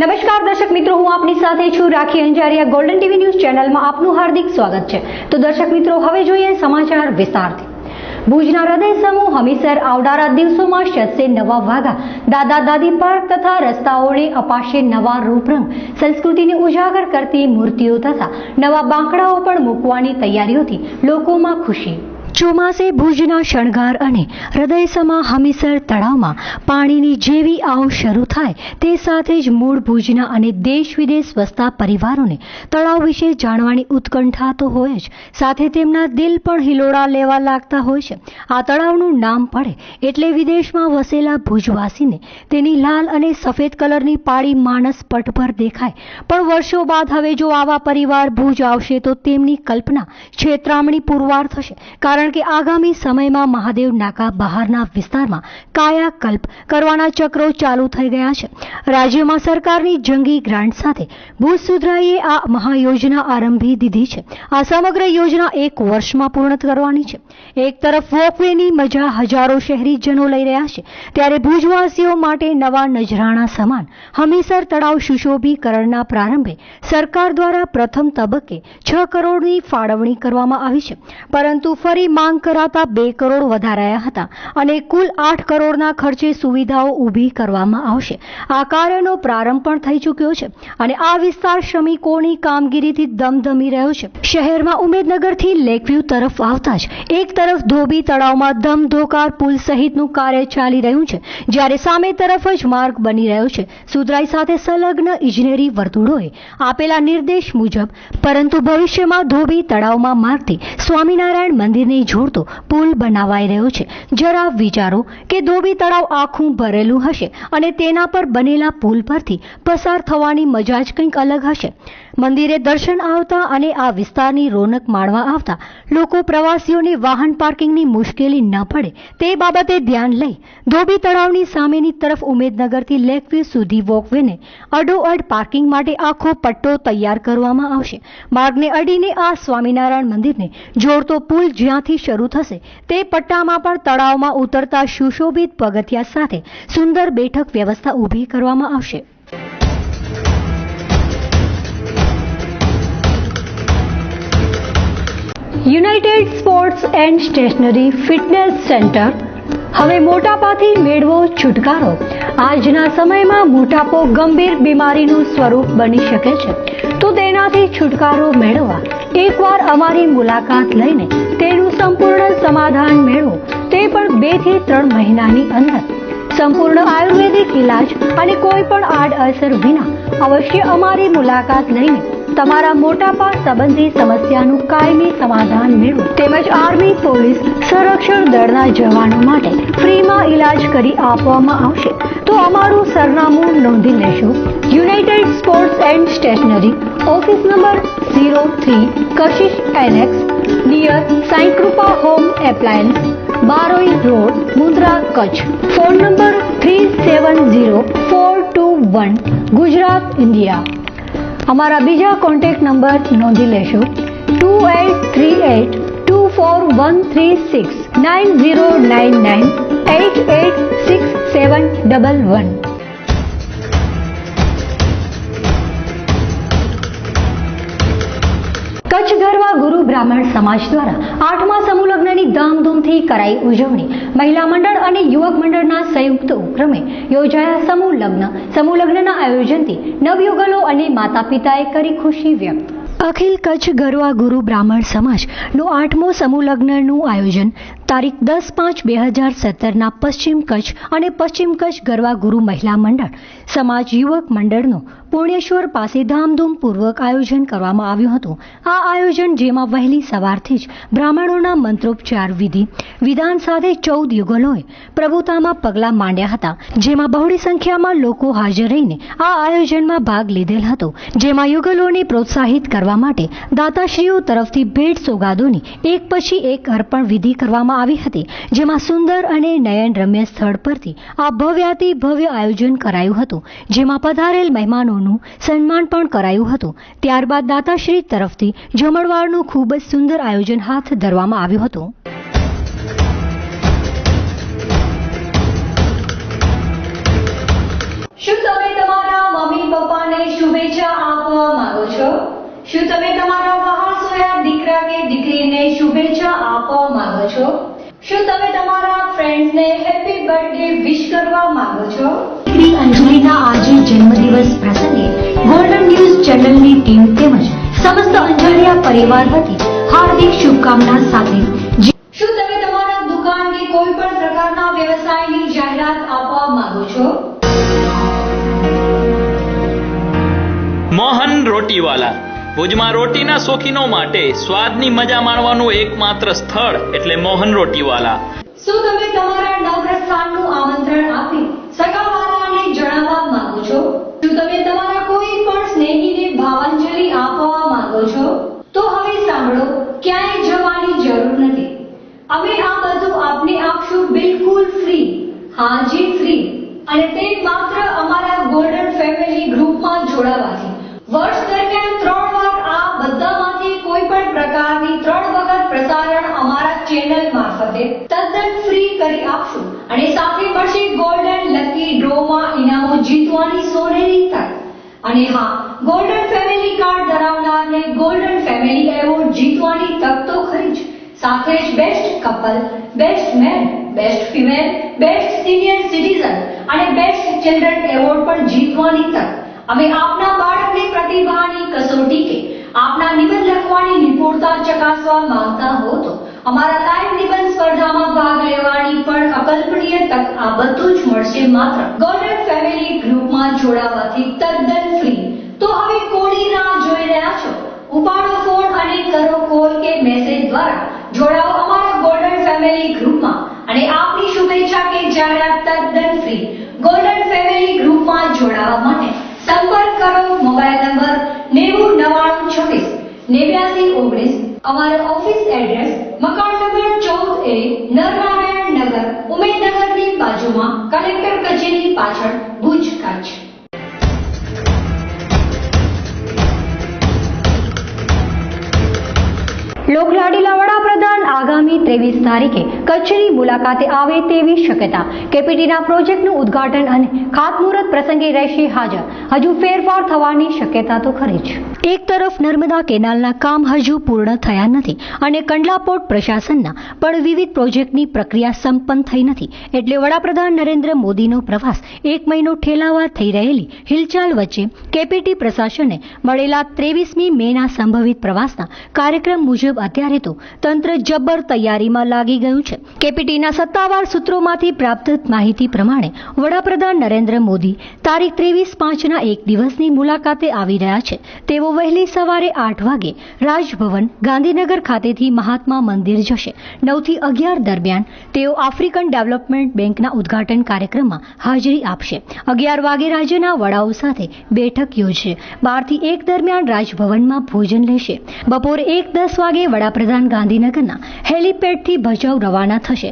નમસ્કાર દર્શક મિત્રો, હું આપની સાથે છું રાખી અંજારિયા. ગોલ્ડન ટીવી ન્યૂઝ ચેનલમાં આપનું હાર્દિક સ્વાગત છે. તો દર્શક મિત્રો, હવે જોઈએ સમાચાર વિસ્તારથી. ભુજના હૃદય સમૂહ હમીસર આવનારા દિવસોમાં શતસે નવા વાઘા, દાદા દાદી પાર્ક તથા રસ્તાઓને અપાશે નવા રૂપરંગ. સંસ્કૃતિને ઉજાગર કરતી મૂર્તિઓ તથા નવા બાંકડાઓ પણ મૂકવાની તૈયારીઓથી લોકોમાં ખુશી. ચોમાસે ભુજના શણગાર અને હૃદયસમા હમીસર તળાવમાં પાણીની જેવી આવ શરૂ થાય તે સાથે જ મૂળ ભુજના અને દેશ વિદેશ વસતા પરિવારોને તળાવ વિશે જાણવાની ઉત્કંઠા તો હોય જ, સાથે તેમના દિલ પણ હિલોળા લેવા લાગતા હોય છે. આ તળાવનું નામ પડે એટલે વિદેશમાં વસેલા ભુજવાસીને તેની લાલ અને સફેદ કલરની પાળી માનસ પટ પર દેખાય. પણ વર્ષો બાદ હવે જો આવા પરિવાર ભુજ આવશે તો તેમની કલ્પના છેતરામણી પુરવાર થશે. કારણ કે આગામી સમયમાં મહાદેવ નાકા બહારના વિસ્તારમાં કાયાકલ્પ કરવાના ચક્રો ચાલુ થઈ ગયા છે. રાજ્યમાં સરકારની જંગી ગ્રાન્ટ સાથે ભુજ સુધરાઈએ આ મહાયોજના આરંભી દીધી છે. આ સમગ્ર યોજના 1 વર્ષમાં પૂર્ણ કરવાની છે. એક તરફ વોકવેની મજા હજારો શહેરીજનો લઈ રહ્યા છે, ત્યારે ભુજવાસીઓ માટે નવા નજરાણા સમાન હમીસર તળાવ સુશોભીકરણના પ્રારંભે સરકાર દ્વારા પ્રથમ તબક્કે 6 કરોડની ફાળવણી કરવામાં આવી છે, પરંતુ ફરી માંગ કરાતા 2 કરોડ વધારાયા હતા અને કુલ 8 કરોડના ખર્ચે સુવિધાઓ ઊભી કરવામાં આવશે. આ કાર્યનો પ્રારંભ પણ થઈ ચૂક્યો છે અને આ વિસ્તાર શ્રમિકોની કામગીરીથી ધમધમી રહ્યો છે. શહેરમાં ઉમેદનગરથી લેકવ્યુ તરફ આવતા જ એક તરફ ધોબી તળાવમાં ધમધોકાર પુલ સહિતનું કાર્ય ચાલી રહ્યું છે, જ્યારે સામે તરફ જ માર્ગ બની રહ્યો છે સુધરાઈ સાથે સંલગ્ન ઇજનેરી વર્તુળોએ આપેલા નિર્દેશ મુજબ. પરંતુ ભવિષ્યમાં ધોબી તળાવમાં માર્ગથી સ્વામિનારાયણ મંદિરને જોડતો પુલ બનાવાઈ રહ્યો છે. જરા વિચારો કે ધોબી તળાવ આખું ભરેલું હશે અને તેના પર બનેલા પુલ પરથી પસાર થવાની મજા જ કંઈક અલગ હશે. મંદિરે દર્શન આવતા અને આ વિસ્તારની રોનક માણવા આવતા લોકો પ્રવાસીઓને વાહન પાર્કિંગની મુશ્કેલી ન પડે તે બાબતે ધ્યાન લઈ ધોબી તળાવની સામેની તરફ ઉમેદનગરથી લેકવ્યુ સુધી વોકવેને અડોઅડ પાર્કિંગ માટે આખો પટ્ટો તૈયાર કરવામાં આવશે. માર્ગને અડીને આ સ્વામિનારાયણ મંદિરને જોડતો પુલ જ્યાંથી શરૂ થશે તે પટ્ટામાં પણ તળાવમાં ઉતરતા સુશોભિત પગથિયા સાથે સુંદર બેઠક વ્યવસ્થા ઊભી કરવામાં આવશે. United Sports and Stationery Fitness Centre. હવે મોટાપાથી મેળવો છુટકારો. આજના સમયમાં મોટાપો ગંભીર બીમારીનું સ્વરૂપ બની શકે છે, તો તેનાથી છુટકારો મેળવવા એકવાર અમારી મુલાકાત લઈને તેનું સંપૂર્ણ સમાધાન મેળવો, તે પણ 2 થી 3 મહિનાની અંદર. સંપૂર્ણ આયુર્વેદિક ઇલાજ અને કોઈ પણ આડઅસર વિના અવશ્ય અમારી મુલાકાત લઈને તમારા મોટાપા સંબંધી સમસ્યાનું કાયમી સમાધાન મેળવો. તેમજ આર્મી, પોલીસ, સંરક્ષણ દળના જવાનો માટે ફ્રીમાં ઇલાજ કરી આપવામાં આવશે. તો અમારું સરનામું નોંધી લેશો. United Sports and Stationery, office number 03, Kashish annex, near Sai Krupa home appliance, Baroi road, Mundra, Kutch. Phone number 370421, Gujarat, India. અમારા બીજા કોન્ટેક્ટ નંબર નોંધી લેશો. 2838241369, 9099886711. કચ્છ ગરવા ગુરુ બ્રાહ્મણ સમાજ દ્વારા 8મા સમૂહ લગ્નની ધામધૂમથી કરાઈ ઉજવણી. મહિલા મંડળ અને યુવક મંડળના સંયુક્ત ઉપક્રમે યોજાયા સમૂહ લગ્ન. સમૂહ લગ્નના આયોજનથી નવયુગલો અને માતા પિતાએ કરી ખુશી વ્યક્ત. અખિલ કચ્છ ગરવા ગુરુ બ્રાહ્મણ સમાજનું 8મો સમૂહ લગ્નનું આયોજન તારીખ 10/5/2017ના પશ્ચિમ કચ્છ અને પશ્ચિમ કચ્છ ગરવા ગુરુ મહિલા મંડળ સમાજ યુવક મંડળનું પૂર્ણેશ્વર પાસે ધામધૂમપૂર્વક આયોજન કરવામાં આવ્યું હતું. આ આયોજન જેમાં વહેલી સવારથી જ બ્રાહ્મણોના મંત્રોપચાર વિધાન સાથે 14 યુગલોએ પ્રભુતામાં પગલાં માંડ્યા હતા, જેમાં બહોળી સંખ્યામાં લોકો હાજર રહીને આ આયોજનમાં ભાગ લીધેલ હતો. જેમાં યુગલોને પ્રોત્સાહિત કરવા માટે દાતાશ્રીઓ તરફથી ભેટ સોગાદોની એક પછી એક અર્પણ વિધિ કરવામાં આવી હતી, જેમાં સુંદર અને નયનરમ્ય સ્થળ પરથી આ ભવ્યાતિ ભવ્ય આયોજન કરાયું હતું, જેમાં પધારેલ મહેમાનોનું સન્માન પણ કરાયું હતું. ત્યારબાદ દાતાશ્રી તરફથી જમણવારનું ખૂબ જ સુંદર આયોજન હાથ ધરવામાં આવ્યું હતું. શું તમે તમારા મમ્મી પપ્પા શું તમે તમારા વહાણસોયા દીકરા કે દીકરીને શુભેચ્છા આપવા માંગો છો? શું તમે તમારા ફ્રેન્ડ્સને હેપી બર્થડે વિશ કરવા માંગો છો? દીકરી અંજલિના આજે જન્મદિવસ પ્રસંગે ગોલ્ડન ન્યૂઝ ચેનલની ટીમ તેમજ સમસ્ત અંજારિયા પરિવાર વતી હાર્દિક શુભકામના સાથે શું તમે તમારા દુકાન કે કોઈ પણ પ્રકારના વ્યવસાયની જાહેરાત આપવા માંગો છો? મોહન રોટીવાલા ભુજમાં રોટીના શોખીનો માટે સ્વાદની મજા માણવાનું એકમાત્ર સ્થળ એટલે મોહન રોટીવાલા. શું તમે તમારા નવપ્રસ્થાનનું આમંત્રણ આપી સગાવાળાને જણાવવા માંગો છો? શું તમે તમારા કોઈ પણ સ્નેહીને ભાવાંજલિ આપવા માંગો છો? તો હવે સાંભળો, ક્યાંય જવાની જરૂર નથી. અમે આ બધું આપને આપશું બિલકુલ ફ્રી. હા જી, ફ્રી. અને તે માત્ર અમારા ગોલ્ડન ફેમિલી ગ્રુપમાં જોડાવાથી. વર્ષ દરમિયાન 3 વાર આ બધામાંથી કોઈ પણ પ્રકારની 3 વખત પ્રસારણ અમારા ચેનલ મારફતે તદ્દન ફ્રી કરી આપશું. અને સાથે મળશે ગોલ્ડન લકી ડ્રોમાં ઇનામો જીતવાની સોનેરી તક. અને હા, ગોલ્ડન ફેમિલી કાર્ડ ધરાવનારને ગોલ્ડન ફેમિલી એવોર્ડ જીતવાની તક તો ખરી જ, સાથે જ best couple, best man, best female, best senior citizen અને બેસ્ટ ચિલ્ડ્રન એવોર્ડ પણ જીતવાની તક. અમે આપના બાળકની પ્રતિભાની કસોટી કે આપના નિબંધ લખવાની નિપુણતા ચકાસવા માંગતા હો તો અમારા લાઈવ નિબંધ સ્પર્ધામાં ભાગ લેવાની પણ અકલ્પનીય તક. આ બધું જ મળશે માત્ર ગોલ્ડન ફેમિલી ગ્રુપમાં જોડાવાથી તદ્દન ફ્રી. તો હવે કોની રાહ જોઈ રહ્યા છો? ઉપાડો ફોન અને કરો કોલ કે મેસેજ દ્વારા જોડાઓ અમારા ગોલ્ડન ફેમિલી ગ્રુપમાં અને આપની શુભેચ્છા કે જાહેરાત તદ્દન ફ્રી. ગોલ્ડન ફેમિલી ગ્રુપમાં જોડાવા માટે સંપર્ક કરો મોબાઈલ નંબર 9099268919. અમારો ઓફિસ એડ્રેસ મકાન નંબર 14A, નરનારાયણ નગર, ઉમેદનગરની બાજુમાં, કલેક્ટર કચેરી પાછળ, ભુજ, કચ્છ. લોકલાડીલા વડાપ્રધાન આગામી 23 તારીખે કચ્છની મુલાકાતે આવે તેવી શક્યતા. કેપીટીના પ્રોજેક્ટનું ઉદ્ઘાટન અને ખાતમુહૂર્ત પ્રસંગે રહેશે હાજર. હજુ ફેરફાર થવાની શક્યતા તો ખરી જ. એક તરફ નર્મદા કેનાલના કામ હજુ પૂર્ણ થયા નથી અને કંડલા પોર્ટ પ્રશાસનના પણ વિવિધ પ્રોજેક્ટની પ્રક્રિયા સંપન્ન થઈ નથી. એટલે વડાપ્રધાન નરેન્દ્ર મોદીનો પ્રવાસ 1 મહિનો ઠેલાવા થઈ રહેલી હિલચાલ વચ્ચે કેપીટી પ્રશાસને મળેલા 23મી મેના સંભવિત પ્રવાસના કાર્યક્રમ મુજબ અત્યારે તો તંત્ર જબ્બર તૈયારીમાં લાગી ગયું છે. કેપીટીના સત્તાવાર સૂત્રોમાંથી પ્રાપ્ત માહિતી પ્રમાણે વડાપ્રધાન નરેન્દ્ર મોદી તારીખ 23/5ના એક દિવસની મુલાકાતે આવી રહ્યા છે. તેઓ વહેલી સવારે 8 વાગે રાજભવન ગાંધીનગર ખાતેથી મહાત્મા મંદિર જશે. 9 થી 11 દરમિયાન તેઓ આફ્રિકન ડેવલપમેન્ટ બેંકના ઉદ્ઘાટન કાર્યક્રમમાં હાજરી આપશે. 11 વાગે રાજ્યના વડાઓ સાથે બેઠક યોજશે. 12 થી 1 દરમિયાન રાજભવનમાં ભોજન લેશે. બપોરે 1:10 વાગે વડાપ્રધાન ગાંધીનગરના હેલીપેડથી ભચાઉ રવાના થશે.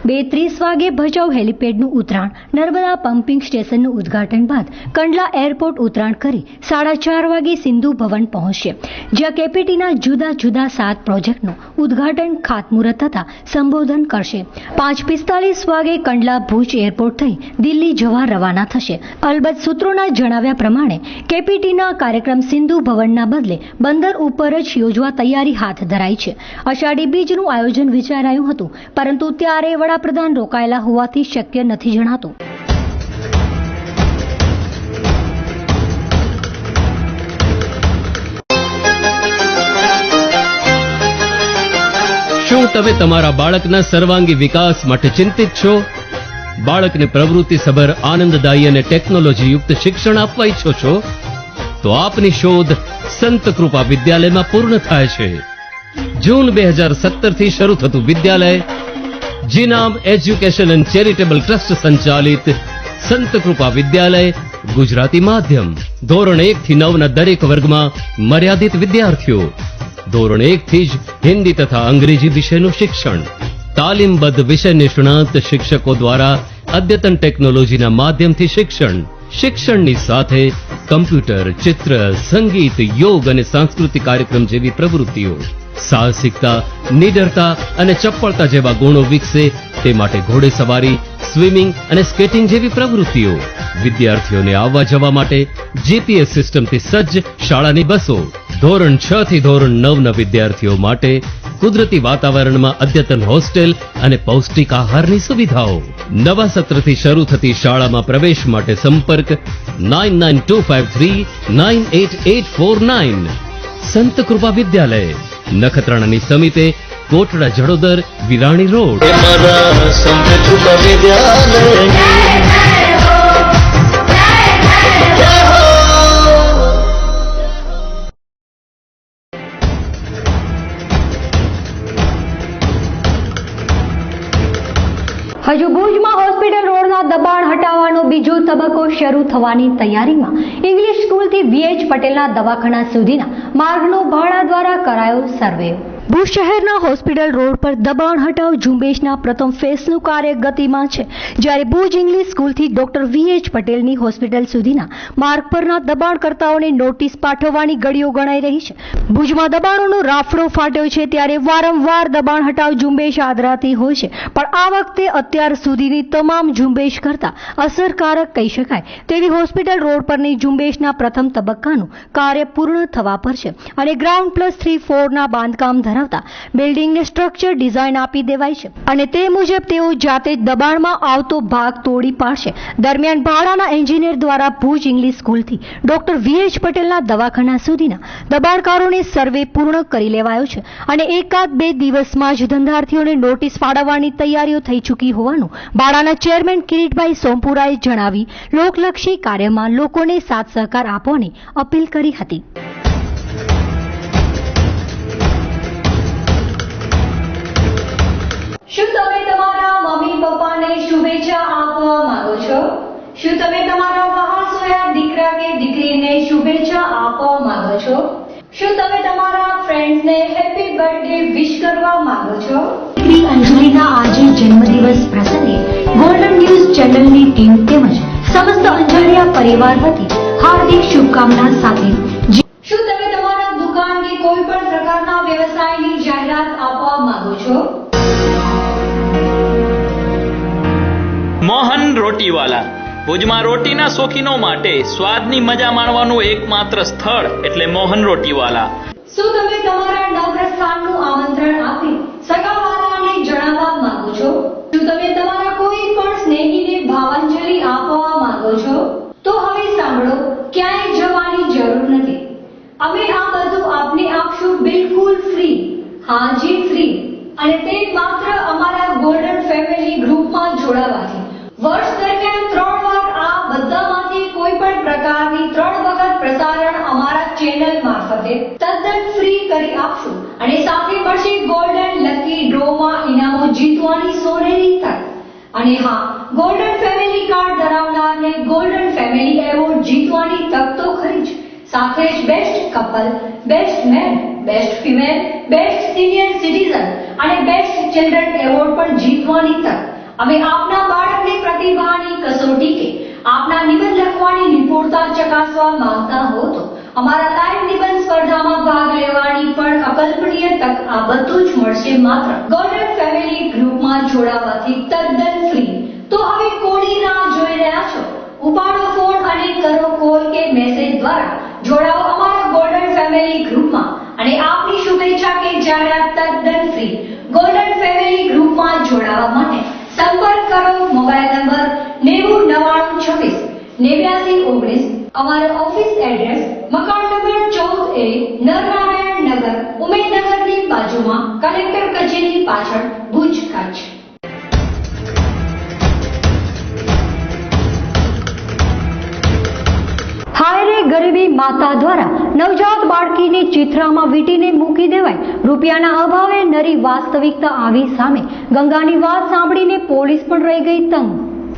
2:30 વાગે ભચાઉ હેલીપેડનું ઉતરાણ, નર્મદા પમ્પિંગ સ્ટેશનનું ઉદ્ઘાટન બાદ કંડલા એરપોર્ટ ઉતરાણ કરી 4:30 વાગે સિંધુ ભવન પહોંચશે, જ્યાં કેપીટીના જુદા જુદા 7 પ્રોજેક્ટનું ઉદ્ઘાટન, ખાતમુહૂર્ત તથા સંબોધન કરશે. 5:45 વાગે કંડલા ભુજ એરપોર્ટ થઈ દિલ્હી જવા રવાના થશે. અલબત્ત સૂત્રોના જણાવ્યા પ્રમાણે કેપીટીના કાર્યક્રમ સિંધુ ભવનના બદલે બંદર ઉપર જ યોજવા તૈયારી હાથ ધરાઈ છે. અષાઢી બીજનું આયોજન વિચારાયું હતું, પરંતુ ત્યારે વડાપ્રધાન રોકાયેલા હોવાથી શક્ય નથી જણાતું. શું તમે તમારા બાળકના સર્વાંગી વિકાસ માટે ચિંતિત છો? બાળકને પ્રવૃત્તિસભર, આનંદદાયી અને ટેકનોલોજીયુક્ત શિક્ષણ આપવા ઈચ્છો છો? તો આપની શોધ સંત કૃપા વિદ્યાલયમાં પૂર્ણ થાય છે. જૂન 2017 થી શરૂ થતું વિદ્યાલય જીનામ એજ્યુકેશન એન્ડ ચેરિટેબલ ટ્રસ્ટ સંચાલિત સંત કૃપા વિદ્યાલય ગુજરાતી માધ્યમ. ધોરણ 1 થી 9 ના દરેક વર્ગમાં મર્યાદિત વિદ્યાર્થીઓ. ધોરણ 1 થી જ હિન્દી તથા અંગ્રેજી વિષયનું શિક્ષણ. તાલીમબદ્ધ વિષય નિષ્ણાત શિક્ષકો દ્વારા અદ્યતન ટેકનોલોજીના માધ્યમથી શિક્ષણ. શિક્ષણની સાથે કમ્પ્યુટર, ચિત્ર, સંગીત, યોગ અને સાંસ્કૃતિક કાર્યક્રમ જેવી પ્રવૃત્તિઓ. સાહસિકતા, નિડરતા અને ચપળતા જેવા ગુણો વિકસે તે માટે ઘોડેસવારી, સ્વિમિંગ અને સ્કેટિંગ જેવી પ્રવૃત્તિઓ. વિદ્યાર્થીઓને આવવા જવા માટે જીપીએસ સિસ્ટમથી સજ્જ શાળાની બસો, ધોરણ 6 થી ધોરણ 9ના વિદ્યાર્થીઓ માટે કુદરતી વાતાવરણમાં અદ્યતન હોસ્ટેલ અને પૌષ્ટિક આહારની સુવિધાઓ. નવા સત્રથી શરૂ થતી શાળામાં પ્રવેશ માટે સંપર્ક 9925398849. સંત કૃપા વિદ્યાલય, નખત્રાણાની સમીપે, કોટડા જડોદર, વિરાણી રોડ. હજુ ભુજમાં હોસ્પિટલ રોડના દબાણ હટાવવાનો બીજો તબક્કો શરૂ થવાની તૈયારીમાં. ઇંગ્લિશ સ્કૂલથી VH પટેલના દવાખાના સુધીના માર્ગનો ભાડા દ્વારા કરાયો સર્વે. ભુજ શહેરના હોસ્પિટલ રોડ પર દબાણ હટાવ ઝુંબેશના પ્રથમ ફેઝનું કાર્ય ગતિમાં છે, જ્યારે ભુજ ઇંગ્લિશ સ્કૂલથી ડોક્ટર VH પટેલની હોસ્પિટલ સુધીના માર્ગ પરના દબાણકર્તાઓને નોટિસ પાઠવવાની ઘડીઓ ગણાઈ રહી છે. ભુજમાં દબાણોનો રાફડો ફાટ્યો છે, ત્યારે વારંવાર દબાણ હટાવ ઝુંબેશ આદરાતી હોય છે, પણ આ વખતે અત્યાર સુધીની તમામ ઝુંબેશ કરતા અસરકારક કહી શકાય તેવી હોસ્પિટલ રોડ પરની ઝુંબેશના પ્રથમ તબક્કાનું કાર્ય પૂર્ણ થવા પર છે અને ગ્રાઉન્ડ+3-4ના બાંધકામ બિલ્ડિંગને સ્ટ્રક્ચર ડિઝાઇન આપી દેવાય છે અને તે મુજબ તેઓ જાતે જ દબાણમાં આવતો ભાગ તોડી પાડશે. દરમિયાન ભાડાના એન્જિનિયર દ્વારા ભુજ ઇંગ્લિશ સ્કૂલથી ડોક્ટર VH પટેલના દવાખાના સુધીના દબાણકારોને સર્વે પૂર્ણ કરી લેવાયો છે અને 1-2 દિવસમાં જ ધંધાર્થીઓને નોટિસ ફાળવવાની તૈયારીઓ થઈ ચૂકી હોવાનું ભાડાના ચેરમેન કિરીટભાઈ સોમપુરાએ જણાવી લોકલક્ષી કાર્યમાં લોકોને સાથ સહકાર આપવાની અપીલ કરી હતી. શું તમે તમારા મમ્મી પપ્પાને શુભેચ્છા આપવા માંગો છો? શું તમે તમારા વહાસોયા દીકરા કે દીકરીને શુભેચ્છા આપવા માંગો છો? શું તમે તમારા ફ્રેન્ડ્સને હેપી બર્થડે વિશ કરવા માંગો છો? દીકરી અંજલિના આજે જન્મદિવસ પ્રસંગે ગોલ્ડન ન્યૂઝ ચેનલની ટીમ તેમજ સમસ્ત અંજારિયા પરિવાર વતી હાર્દિક શુભકામના સાથે. શું તમે તમારા દુકાન કે કોઈ પણ પ્રકારના વ્યવસાયની જાહેરાત આપવા માંગો છો? મોહન રોટીવાલા. ભુજમાં રોટીના શોખીનો માટે સ્વાદની મજા માણવાનું એકમાત્ર સ્થળ એટલે મોહન રોટીવાલા. શું તમે તમારા નવપ્રસ્થાનનું આમંત્રણ આપી સગાવાલાને જણાવવા માંગો છો? શું તમે તમારા કોઈ પણ સ્નેહીને ભાવાંજલિ આપવા માંગો છો? તો હવે સાંભળો, ક્યાંય જવાની જરૂર નથી. અમે આ બધું આપને આપશું બિલકુલ ફ્રી. હા જી, ફ્રી. અને તે માત્ર અમારા ગોલ્ડન ફેમિલી ગ્રુપમાં જોડાવાથી. વર્ષ દરમિયાન 3 વાર આ બધામાંથી કોઈ પણ પ્રકારની 3 વખત પ્રસારણ અમારા ચેનલ મારફતે તદ્દન ફ્રી કરી આપશું અને સાથે મળશે ગોલ્ડન લકી ડ્રોમાં ઇનામો જીતવાની સોનેરી તક. અને હા, ગોલ્ડન ફેમિલી કાર્ડ ધરાવનારને ગોલ્ડન ફેમિલી એવોર્ડ જીતવાની તક તો ખરી જ, સાથે જ best couple, best man, best female, best senior citizen અને બેસ્ટ ચિલ્ડ્રન એવોર્ડ પણ જીતવાની તક. અમે આપના બાળકની પ્રતિભાની કસોટી કે આપના નિબંધ લખવાની નિપુણતા ચકાસવા માંગતા હો તો અમારા લાઈવ નિબંધ સ્પર્ધામાં ભાગ લેવાની પણ અકલ્પનીય તક. આ બધું જ મળશે માત્ર ગોલ્ડન ફેમિલી ગ્રુપમાં જોડાવાથી તદ્દન ફ્રી. તો હવે કોની રાહ જોઈ રહ્યા છો? ઉપાડો ફોન અને કરો કોલ કે મેસેજ દ્વારા જોડાઓ અમારા ગોલ્ડન ફેમિલી ગ્રુપમાં અને આપની શુભેચ્છા કે જાહેરાત તદ્દન ફ્રી. ગોલ્ડન ફેમિલી ગ્રુપમાં જોડાવા માટે સંપર્ક કરો મોબાઈલ નંબર 9099268919. અમારો ઓફિસ એડ્રેસ મકાન નંબર 14A, નરનારાયણ નગર, ઉમેદનગરની બાજુમાં, કલેક્ટર કચેરી પાછળ, ભુજ, કચ્છ. હાયરે ગરીબી માતા દ્વારા નવજાત બાળકીને ચિત્રામાં વીંટીને મૂકી દેવાય. રૂપિયાના અભાવે નરી વાસ્તવિકતા આવી સામે. ગંગાની વાત સાંભળીને પોલીસ પણ રહી ગઈ તંગ.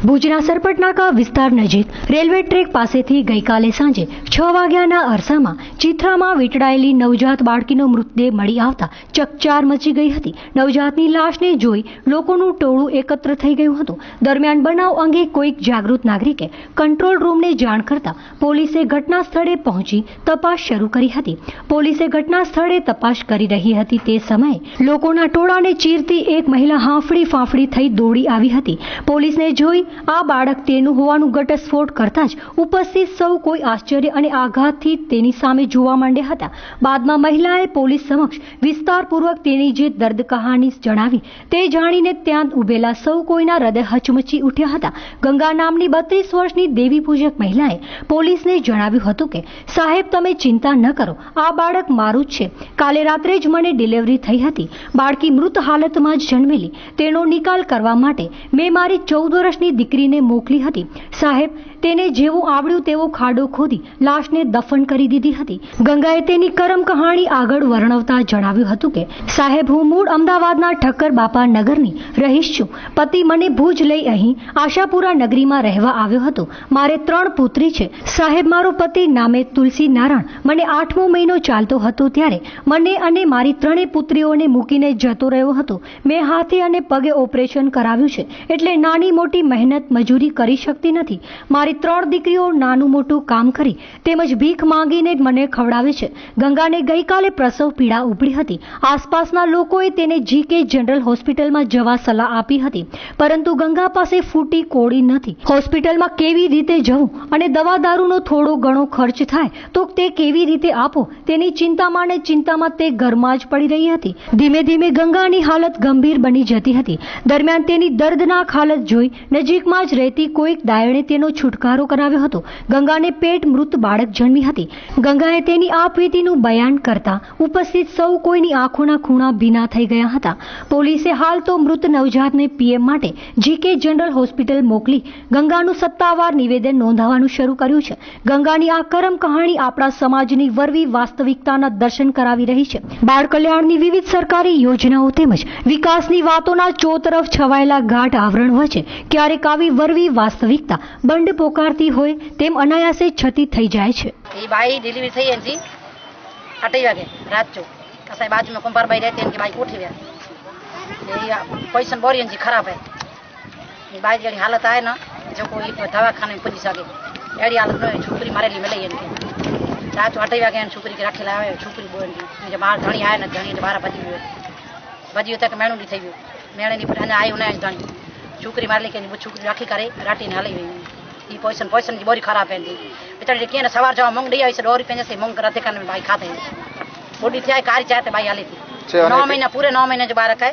ભુજના સરપટનાકા વિસ્તાર નજીક રેલવે ટ્રેક પાસેથી ગઈકાલે સાંજે 6 વાગ્યાના અરસામાં ચિત્રામાં વીંટળાયેલી નવજાત બાળકીનો મૃતદેહ મળી આવતા ચકચાર મચી ગઈ હતી. નવજાતની લાશને જોઈ લોકોનું ટોળું એકત્ર થઈ ગયું હતું. દરમિયાન બનાવ અંગે કોઈક જાગૃત નાગરિકે કંટ્રોલ રૂમને જાણ કરતા પોલીસે ઘટના સ્થળે પહોંચી તપાસ શરૂ કરી હતી. પોલીસે ઘટના સ્થળે તપાસ કરી રહી હતી તે સમયે લોકોના ટોળાને ચીરતી એક મહિલા હાંફળી ફાંફળી થઈ દોડી આવી હતી. પોલીસને જોઈ આ બાળક તેનું હોવાનું ઘટસ્ફોટ કરતા જ ઉપસ્થિત સૌ કોઈ આશ્ચર્ય અને આઘાતથી તેની સામે જોવા માંડ્યા હતા. બાદમાં મહિલાએ પોલીસ સમક્ષ વિસ્તારપૂર્વક તેની જે દર્દ કહાની જણાવી તે જાણીને ત્યાં ઉભેલા સૌ કોઈના હૃદય હચમચી ઉઠ્યા હતા. ગંગા નામની 32 વર્ષની દેવી પૂજક મહિલાએ પોલીસને જણાવ્યું હતું કે સાહેબ, તમે ચિંતા ન કરો, આ બાળક મારું જ છે. કાલે રાત્રે જ મને ડિલિવરી થઈ હતી. બાળકી મૃત હાલતમાં જ જન્મેલી. તેનો નિકાલ કરવા માટે મેં મારી 14 વર્ષની દીકરીને મોકલી હતી. સાહેબ, તેને જેવું આવડ્યું તેવો ખાડો ખોદી લાશને દફન કરી દીધી હતી. ગંગાએ તેની કરમ કહાણી આગળ વર્ણવતા જણાવ્યું હતું કે સાહેબ, હું મૂળ અમદાવાદના ઠક્કર બાપા નગરની રહીશ છું. પતિ મને ભુજ લઈ અહીં આશાપુરા નગરીમાં રહેવા આવ્યો હતો. મારે 3 પુત્રી છે. સાહેબ, મારો પતિ નામે તુલસી નારાયણ મને 8મો મહિનો ચાલતો હતો ત્યારે મને અને મારી 3 પુત્રીઓને મૂકીને જતો રહ્યો હતો. મેં હાથે અને પગે ઓપરેશન કરાવ્યું છે, એટલે નાની મોટી મહેનત મજૂરી કરી શકતી નથી. મારી 3 દીકરીઓ નાનું મોટું કામ કરી તેમજ ભીખ માંગીને મને ખવડાવે છે. ગંગાને ગઈકાલે પ્રસવ પીડા ઉપડી હતી. આસપાસના લોકોએ તેને GK જનરલ હોસ્પિટલમાં જવા સલાહ આપી હતી, પરંતુ ગંગા પાસે ફૂટી કોડી નથી. હોસ્પિટલમાં કેવી રીતે જવું અને દવા દારૂનો થોડો ઘણો ખર્ચ થાય તો તે કેવી રીતે આપો તેની ચિંતામાં ને ચિંતામાં તે ઘરમાં જ પડી રહી હતી. ધીમે ધીમે ગંગાની હાલત ગંભીર બની જતી હતી. દરમિયાન તેની દર્દનાક હાલત જોઈ નજીકમાં જ રહેતી કોઈક દાયણે તેનો છુટકારો કરાવ્યો હતો. ગંગાને પેટ મૃત બાળક જન્મી હતી. ગંગાએ તેની આ પ્રીતિનું બયાન કરતા ઉપસ્થિત સૌ કોઈની આંખોના ખૂણા ભીના થઈ ગયા હતા. પોલીસે હાલ તો મૃત નવજાતને PM માટે GK જનરલ હોસ્પિટલ મોકલી ગંગાનું સત્તાવાર નિવેદન નોંધાવવાનું શરૂ કર્યું છે. ગંગાની આ કરમ કહાણી આપણા સમાજની વરવી વાસ્તવિકતાના દર્શન કરાવી રહી છે. બાળ કલ્યાણની વિવિધ સરકારી યોજનાઓ તેમજ વિકાસની વાતોના ચોતરફ છવાયેલા ગાઢ આવરણ વચ્ચે ક્યારેક આવી વરવી વાસ્તવિકતા બંડ પોકારતી હોય તેમ અનાયાસે છતી થઈ જાય છે. ये बाई डिलीवरी थी इनकी 8 वागे रात जो असाई बाजू में कुंभार बाई रहती इनकी बाई उठी गया ये पोजीशन बोरी इनकी खराब है. ये बाई जड़ी हालत आए ना जो कोई दवाखाने में पुजी सके एड़ी हालत में छोकरी मारेली मिले इनकी रात 8 वागे छोकरी के राखी लावे छोकरी बोल दी मार धणी आए ना धणी बारा बजी तक मेणू नहीं થઈ ગયું. मेणे नहीं पर आयो ना धणी छोकरी मारेली के छोकरी राखी करे राटी ने हाली ये पोजीशन की बोरी खराब है बेचारी के सवार जवा मूंग दी आई से 2 रुपये से मूंग राते करने भाई खाते बूढ़ी थी आई कारी चाहते भाई हाली थी 9 महीना पूरे 9 महीने जो बारक है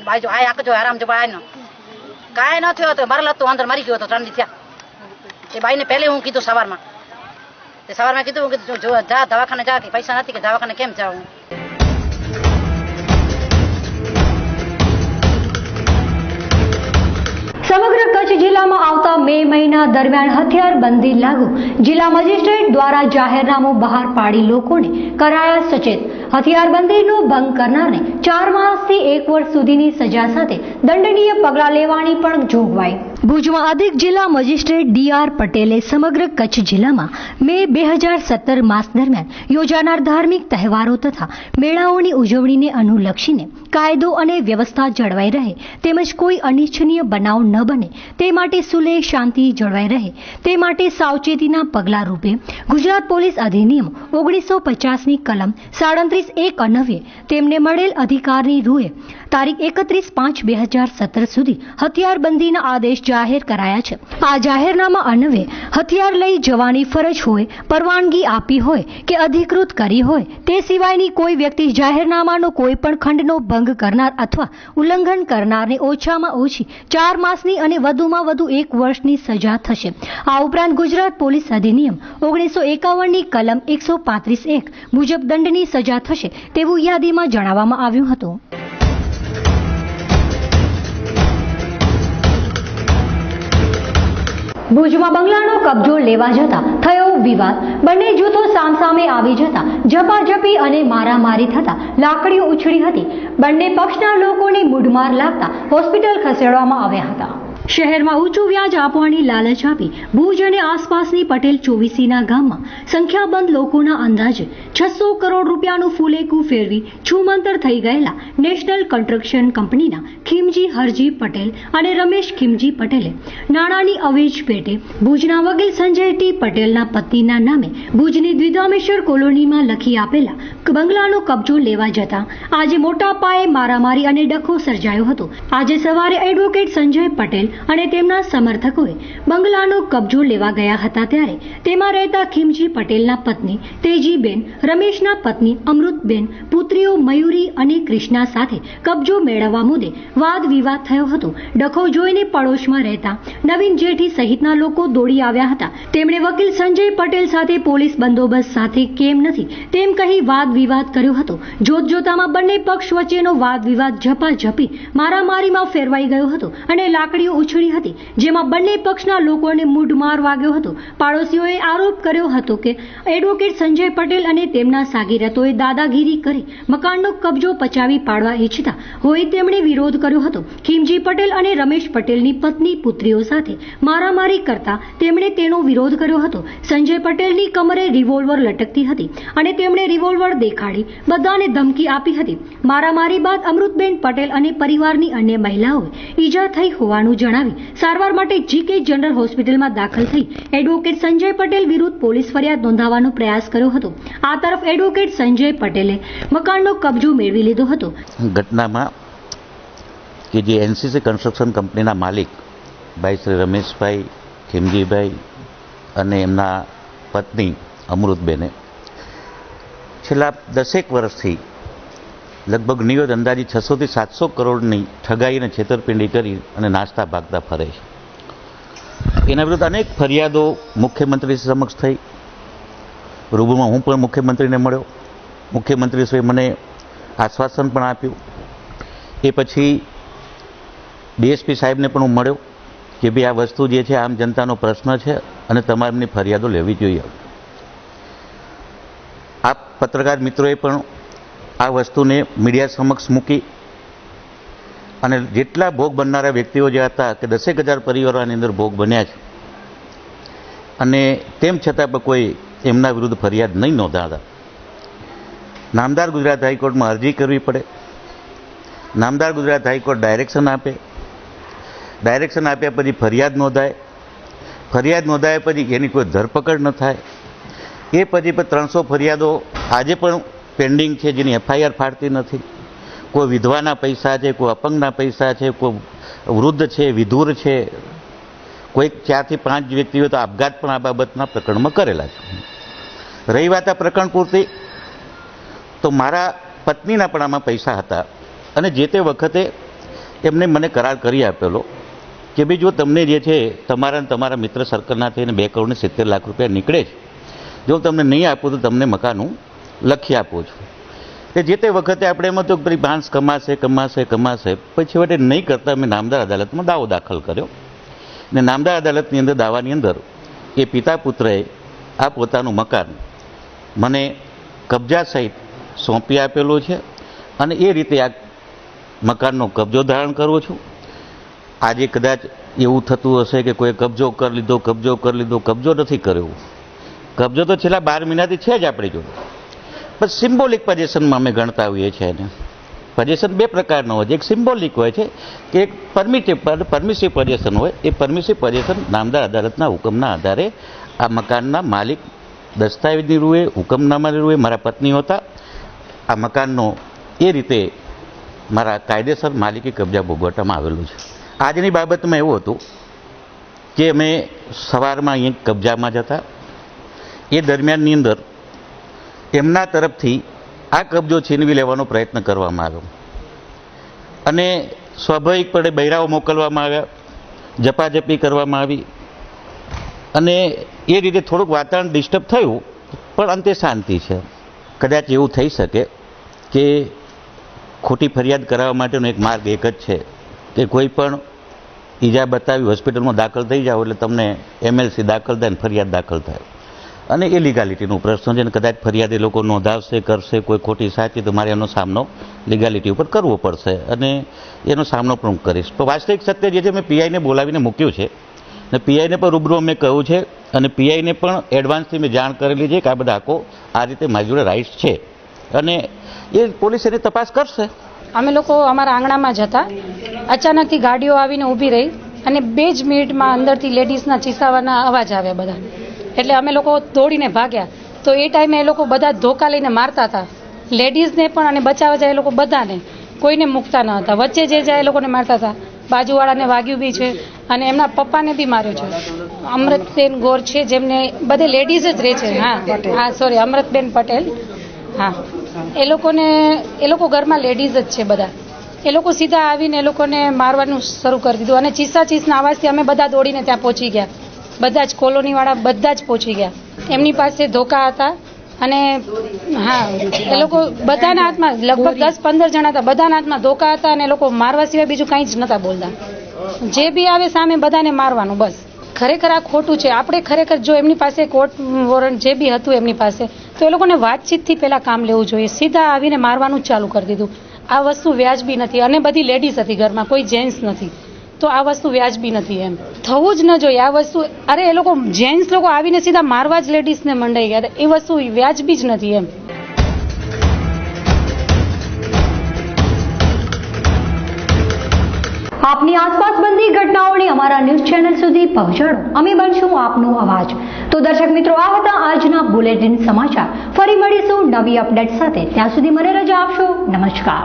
भाई जो आया जो आराम जो आए ना काय न थयो तो मरल तो अंदर मरी गयो तो 3 दी थया. એ ભાઈને પહેલે હું કીધું સવારમાં કીધું કે જો જા દવાખાને જા કે પૈસા નથી કે દવાખાને કેમ જાઉં. સમગ્ર કચ્છ જિલ્લામાં આવતા મે મહિના દરમિયાન હથિયાર બંધી લાગુ. જિલ્લા મેજિસ્ટ્રેટ દ્વારા જાહેરનામું બહાર પાડી લોકોને કરાયા સચેત. હથિયારબંધીનો ભંગ કરનારને 4 માસથી 1 વર્ષ સુધીની સજા સાથે દંડનીય પગલાં લેવાની પણ જોગવાઈ. ભુજમાં અધિક જિલ્લા મેજિસ્ટ્રેટ DR પટેલે સમગ્ર કચ્છ જિલ્લામાં મે 2017 માસ દરમિયાન યોજાનાર ધાર્મિક તહેવારો તથા મેળાઓની ઉજવણીને અનુલક્ષીને કાયદો અને વ્યવસ્થા જળવાઈ રહે તેમજ કોઈ અનિચ્છનીય બનાવ ન બને તે માટે સુલેહ શાંતિ જળવાઈ રહે તે માટે સાવચેતીના પગલાં રૂપે ગુજરાત પોલીસ અધિનિયમ 1950ની કલમ 37(1) અન્વયે તેમને મળેલ અધિકારની રૂએ તારીખ 31/5/2017 સુધી હથિયારબંધીના આદેશ જાહેર કરાયા છે. આ જાહેરનામા અન્વયે હથિયાર લઈ જવાની ફરજ હોય, પરવાનગી આપી હોય કે અધિકૃત કરી હોય તે સિવાયની કોઈ વ્યક્તિ જાહેરનામાનો કોઈ પણ ખંડનો ભંગ કરનાર અથવા ઉલ્લંઘન કરનારને ઓછામાં ઓછી 4 માસની અને વધુમાં વધુ 1 વર્ષની સજા થશે. આ ઉપરાંત ગુજરાત પોલીસ અધિનિયમ 1951ની કલમ 135(1) મુજબ દંડની સજા થશે તેવું યાદીમાં જણાવવામાં આવ્યું હતું. ભુજમાં બંગલાનો કબજો લેવા જતા થયો વિવાદ. બંને જૂથો સામસામે આવી જતા ઝપાઝપી અને મારામારી થતા લાકડીઓ ઉછળી હતી. બંને પક્ષના લોકોને મૂઢમાર લાગતા હોસ્પિટલ ખસેડવામાં આવ્યા હતા. શહેરમાં ઊંચું વ્યાજ આપવાની લાલચ આપી ભુજ અને આસપાસની પટેલ ચોવીસીના ગામમાં સંખ્યાબંધ લોકોના અંદાજે 600 કરોડ રૂપિયાનું ફૂલેકું ફેરવી છૂમંતર થઈ ગયેલા નેશનલ કન્સ્ટ્રક્શન કંપનીના ખીમજી હરજી પટેલ અને રમેશ ખીમજી પટેલે નાણાંની અવેજ પેટે ભુજના વકીલ સંજય T પટેલના પત્નીના નામે ભુજની દ્વિધામેશ્વર કોલોનીમાં લખી આપેલા બંગલાનો કબજો લેવા જતા આજે મોટા પાયે મારામારી અને ડખો સર્જાયો હતો. આજે સવારે એડવોકેટ સંજય પટેલ અને તેમના સમર્થકોએ બંગલાનો કબજો લેવા ગયા હતા ત્યારે તેમાં રહેતા ખીમજી પટેલના પત્ની તેજીબેન, રમેશના પત્ની અમૃતબેન, પુત્રીઓ મયુરી અને કૃષ્ણા સાથે કબજો મેળવવા મુદ્દે વાદ વિવાદ થયો હતો. ડખો જોઈને પડોશમાં રહેતા નવીન જેઠી સહિતના લોકો દોડી આવ્યા હતા. તેમણે વકીલ સંજય પટેલ સાથે પોલીસ બંદોબસ્ત સાથે કેમ નથી તેમ કહી વાદ વિવાદ કર્યો હતો. જોતજોતામાં બંને પક્ષ વચ્ચેનો વાદ વિવાદ ઝપાઝપી મારામારીમાં ફેરવાઈ ગયો હતો અને લાકડીઓ ઉછળી હતી, જેમાં બંને પક્ષના લોકોને મૂઢમાર વાગ્યો હતો. પાડોશીઓએ આરોપ કર્યો હતો કે એડવોકેટ સંજય પટેલ અને તેમના સાગીરતોએ દાદાગીરી કરી મકાનનો કબજો પચાવી પાડવા ઈચ્છતા હોય તેમણે વિરોધ કર્યો હતો. ખીમજી પટેલ અને રમેશ પટેલની પત્ની પુત્રીઓ સાથે મારામારી કરતા તેમણે તેનો વિરોધ કર્યો હતો. સંજય પટેલની કમરે રિવોલ્વર લટકતી હતી અને તેમણે રિવોલ્વર દેખાડી બધાને ધમકી આપી હતી. મારામારી બાદ અમૃતબેન પટેલ અને પરિવારની અન્ય મહિલાઓએ ઈજા થઈ હોવાનું જણાવી સારવાર માટે જીકે જનરલ હોસ્પિટલમાં દાખલ થઈ એડવોકેટ સંજય પટેલ વિરુદ્ધ પોલીસ ફરિયાદ નોંધાવવાનો પ્રયાસ કર્યો હતો. આ તરફ એડવોકેટ સંજય પટેલે મકાનનો કબજો મેળવી લીધો હતો. ઘટનામાં કે જે એનસીસી કન્સ્ટ્રક્શન કંપનીના માલિક ભાઈ શ્રી રમેશભાઈ, ખીમજીભાઈ અને એમના પત્ની અમૃતબેને છેલ્લા 10 વર્ષથી લગભગ નિયોજ અંદાજી 600 થી 700 કરોડની ઠગાઈ અને છેતરપિંડી કરી અને નાસ્તા ભાગતા ફરે છે. એના વિરુદ્ધ અનેક ફરિયાદો મુખ્યમંત્રી સમક્ષ થઈ. રૂબરૂમાં હું પણ મુખ્યમંત્રીને મળ્યો. મુખ્યમંત્રીશ્રીએ મને આશ્વાસન પણ આપ્યું. એ પછી ડીએસપી સાહેબને પણ હું મળ્યો કે ભાઈ આ વસ્તુ જે છે આમ જનતાનો પ્રશ્ન છે અને તમારે એમની ફરિયાદો લેવી જોઈએ. આ પત્રકાર મિત્રોએ પણ આ વસ્તુને મીડિયા સમક્ષ મૂકી અને જેટલા ભોગ બનનારા વ્યક્તિઓ જે હતા કે 10,000 પરિવારોની અંદર ભોગ બન્યા છે અને તેમ છતાં પણ કોઈ એમના વિરુદ્ધ ફરિયાદ નહીં નોંધાતા નામદાર ગુજરાત હાઈકોર્ટમાં અરજી કરવી પડે. નામદાર ગુજરાત હાઈકોર્ટ ડાયરેક્શન આપે. ડાયરેક્શન આપ્યા પછી ફરિયાદ નોંધાય. ફરિયાદ નોંધાયા પછી એની કોઈ ધરપકડ ન થાય. એ પછી 300 ફરિયાદો આજે પણ પેન્ડિંગ છે જેની એફઆઈઆર ફાડતી નથી. કોઈ વિધવાના પૈસા છે, કોઈ અપંગના પૈસા છે, કોઈ વૃદ્ધ છે, વિધુર છે, કોઈ 4 થી 5 વ્યક્તિઓ તો આપઘાત પણ આ બાબતના પ્રકરણમાં કરેલા છે. રહી વાત આ પ્રકરણ પૂરતી, તો મારા પત્નીના પણ આમાં પૈસા હતા અને જે તે વખતે એમને મને કરાર કરી આપેલો કે ભાઈ જો તમને જે છે તમારા તમારા મિત્ર સર્કલના થઈને 2,70,00,000 રૂપિયા નીકળે છે, જો તમને નહીં આપું તો તમને મકાનું લખી આપું છું. કે જે તે વખતે આપણે એમાં તો ભાઈ બાંસ કમાશે પછી છેવટે નહીં કરતા મેં નામદાર અદાલતમાં દાવો દાખલ કર્યો. ને નામદાર અદાલતની અંદર દાવાની અંદર એ પિતા પુત્રએ આ પોતાનું મકાન મને કબજા સહિત સોંપી આપેલું છે અને એ રીતે આ મકાનનો કબજો ધારણ કરું છું. આજે કદાચ એવું થતું હશે કે કોઈ કબજો કરી લીધો. કબજો નથી કર્યો. કબજો તો છેલ્લા 12 મહિનાથી છે જ આપણી જોડે, પણ સિમ્બોલિક પોઝેશનમાં અમે ગણતા હોઈએ છીએ એને. પોઝેશન 2 પ્રકારનો હોય છે. એક સિમ્બોલિક હોય છે કે એક પરમિસિવ પોઝેશન હોય. એ પરમિસિવ પોઝેશન નામદાર અદાલતના હુકમના આધારે આ મકાનના માલિક દસ્તાવેજની રૂએ, હુકમનામાની રૂએ મારા પત્ની હતા. આ મકાનનો એ રીતે મારા કાયદેસર માલિકી કબજા ભોગવટામાં આવેલું છે. આજની બાબતમાં એવું હતું કે અમે સવારમાં અહીં કબજામાં જ હતા. એ દરમિયાનની અંદર એમના તરફથી આ કબજો છીનવી લેવાનો પ્રયત્ન કરવામાં આવ્યો અને સ્વાભાવિકપણે બૈરાઓ મોકલવામાં આવ્યા, ઝપાઝપી કરવામાં આવી અને એ રીતે થોડુંક વાતાવરણ ડિસ્ટર્બ થયું, પણ અંતે શાંતિ છે. કદાચ એવું થઈ શકે કે ખોટી ફરિયાદ કરાવવા માટેનો એક માર્ગ એક જ છે કે કોઈ પણ ઈજા બતાવી હોસ્પિટલમાં દાખલ થઈ જાઓ એટલે તમને એમએલસી દાખલ થાય ને ફરિયાદ દાખલ થાય અને એ લીગાલિટીનો પ્રશ્ન છે. ને કદાચ ફરિયાદ એ લોકો નોંધાવશે, કરશે, કોઈ ખોટી સાચી તો મારે એનો સામનો લીગાલિટી ઉપર કરવો પડશે અને એનો સામનો પણ હું કરીશ. તો વાસ્તવિક સત્ય જે છે મેં પીઆઈને બોલાવીને મૂક્યું છે ને પીઆઈને પણ રૂબરૂ મેં કહ્યું છે અને પીઆઈને પણ એડવાન્સથી મેં જાણ કરેલી છે કે આ બધા આખો આ રીતે મારી જોડે રાઇટ્સ છે અને એ પોલીસ એની તપાસ કરશે. અમે લોકો અમારા આંગણામાં જ હતા. અચાનકથી ગાડીઓ આવીને ઊભી રહી અને 2 જ મિનિટમાં અંદરથી લેડીઝના ચીસાવાના અવાજ આવ્યા બધા. એટલે અમે લોકો દોડીને ભાગ્યા. તો એ ટાઈમે એ લોકો બધા ધોકા લઈને મારતા હતા, લેડીઝને પણ અને બચાવવા જાય એ લોકો બધાને, કોઈને મૂકતા ન હતા. વચ્ચે જે જાય એ લોકોને મારતા હતા. બાજુવાળાને વાગ્યું બી છે અને એમના પપ્પાને બી માર્યો છે. અમૃતબેન ગોર છે જેમને બધે લેડીઝ જ રહે છે. હા સોરી, અમૃતબેન પટેલ. હા, એ લોકો ઘરમાં લેડીઝ જ છે બધા. એ લોકો સીધા આવીને એ લોકોને મારવાનું શરૂ કરી દીધું અને ચીસના અવાજથી અમે બધા દોડીને ત્યાં પહોંચી ગયા. બધા જ કોલોનીવાળા બધા જ પહોંચી ગયા. એમની પાસે ધોકા હતા અને હા, એ લોકો બધાના હાથમાં લગભગ 10-15 જણા હતા. બધાના હાથમાં ધોકા હતા અને એ લોકો મારવા સિવાય બીજું કંઈ જ નતા બોલતા. જે બી આવે સામે બધાને મારવાનું બસ. ખરેખર આ ખોટું છે. આપણે ખરેખર જો એમની પાસે કોર્ટ વોરંટ જે બી હતું એમની પાસે, તો એ લોકોને વાતચીતથી પહેલા કામ લેવું જોઈએ. સીધા આવીને મારવાનું જ ચાલુ કરી દીધું. આ વસ્તુ વ્યાજબી નથી અને બધી લેડીઝ હતી ઘરમાં, કોઈ જેન્ટ્સ નથી. તો આ વસ્તુ વ્યાજબી નથી. એમ થવું જ ન જોઈએ આ વસ્તુ. અરે એ લોકો જેન્ટ્સ લોકો આવીને સીધા મારવા જ લેડીઝને મંડાઈ ગયા. એ વસ્તુ વ્યાજબી જ નથી એમ. આપની આસપાસ બનતી ઘટનાઓને અમારા ન્યૂઝ ચેનલ સુધી પહોંચાડો. અમે બનશું આપનો અવાજ. તો દર્શક મિત્રો, આ હતા આજના બુલેટિન સમાચાર. ફરી મળીશું નવી અપડેટ સાથે. ત્યાં સુધી મને રજા આપશો. નમસ્કાર.